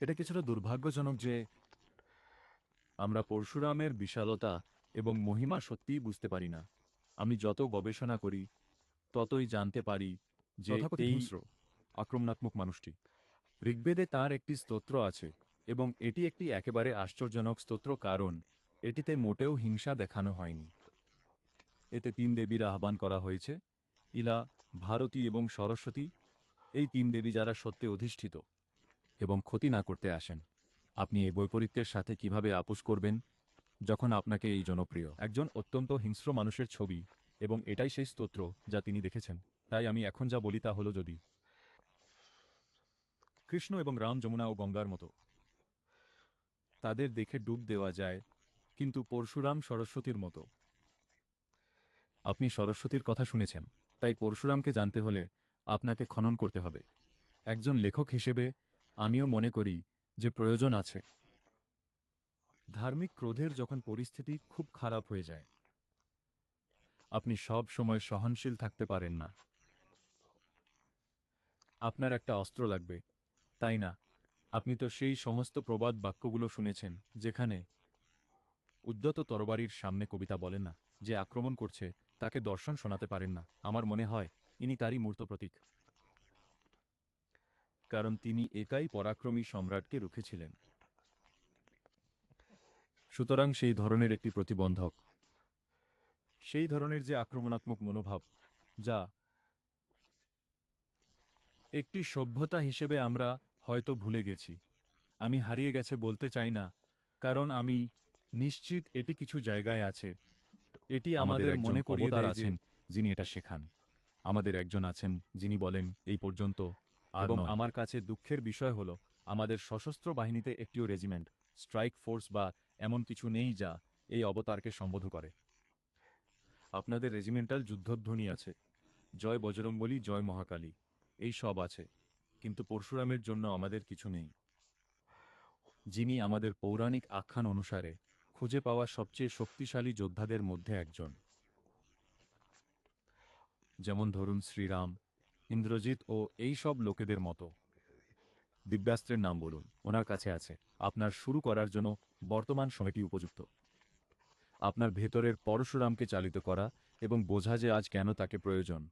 এটা কিছুটা দুর্ভাগ্যজনক যে আমরা পরশুরামের বিশালতা এবং মহিমা সত্যিই বুঝতে পারি না। আমি যত গবেষণা করি ততই জানতে পারি যে তথাকথিত এই হিংস্র, আক্রমণাত্মক মানুষটি। ঋগ্বেদে তার একটি স্তোত্র আছে, এবং এটি একটি একেবারে আশ্চর্যজনক স্তোত্র, কারণ এটিতে মোটেও হিংসা দেখানো হয়নি। এতে তিন দেবীর আহ্বান করা হয়েছে: ইলা, ভারতী এবং সরস্বতী। এই তিন দেবী যারা সত্যে অধিষ্ঠিত এবং ক্ষতি না করতে আসেন। আপনি এই বৈপরীত্যের সাথে কিভাবে আপোষ করবেন যখন আপনাকে এই জনপ্রিয় একজন অত্যন্ত হিংস্র মানুষের ছবি, এবং এটাই সেই স্তোত্র যা তিনি দেখেছেন? তাই আমি এখন যা বলি তা হলো, যদি কৃষ্ণ এবং রাম যমুনা ও গঙ্গার মতো তাদের দেখে ডুব দেওয়া যায়, কিন্তু পরশুরাম সরস্বতীর মতো। আপনি সরস্বতীর কথা শুনেছেন, তাই পরশুরামকে জানতে হলে আপনাকে খনন করতে হবে। একজন লেখক হিসেবে আমিও মনে করি যে প্রয়োজন আছে। ধার্মিক ক্রোধের যখন পরিস্থিতি খুব খারাপ হয়ে যায়, আপনি সব সময় সহনশীল থাকতে পারেন না। আপনার একটা অস্ত্র লাগবে, তাই না? আপনি তো সেই সমস্ত প্রবাদ বাক্যগুলো শুনেছেন যেখানে উদ্যত তরবারির সামনে কবিতা বলেন না, যে আক্রমণ করছে তাকে দর্শন শোনাতে পারেন না। আমার মনে হয় ইনি তারই মূর্ত প্রতীক, কারণ তিনি একাই পরাক্রমী সম্রাটকে রুখেছিলেন। সুতরাং সেই ধরনের একটি প্রতিবন্ধক, সেই ধরনের যে আক্রমণাত্মক মনোভাব, যা একটি সভ্যতা হিসেবে আমরা হয়তো ভুলে গেছি। আমি হারিয়ে গেছে বলতে চাই না, কারণ আমি নিশ্চিত এটি কিছু জায়গায় আছে। এটি আমাদের আমাদের একজন মনে করিয়ে অবতার দেয় যে আছেন যিনি এটা শেখান। আমাদের একজন আছেন যিনি বলেন এই পর্যন্ত আর এবং নয়। আমার কাছে দুঃখের বিষয় হল, আমাদের সশস্ত্র বাহিনীতে একটিও রেজিমেন্ট, স্ট্রাইক ফোর্স বা এমন কিছু নেই যা এই অবতারকে সম্বোধন করে। আপনাদের রেজিমেন্টাল যুদ্ধধ্বনি আছে, জয় বজরংবলী, জয় মহাকালী, এই সব আছে, কিন্তু পরশুরামের জন্য আমাদের কিছু নেই, যিনি আমাদের পৌরাণিক আখ্যান অনুসারে খুঁজে পাওয়া সবচেয়ে শক্তিশালী যোদ্ধাদের মধ্যে একজন। যেমন ধরুন শ্রীরাম, ইন্দ্রজিৎ ও এই সব লোকেদের মতো। দিব্যাস্ত্রের নাম বলুন, ওনার কাছে আছে। আপনার শুরু করার জন্য বর্তমান সময়টি উপযুক্ত। আপনার ভেতরের পরশুরামকে চালিত করা এবং বোঝা যে আজ কেন তাকে প্রয়োজন।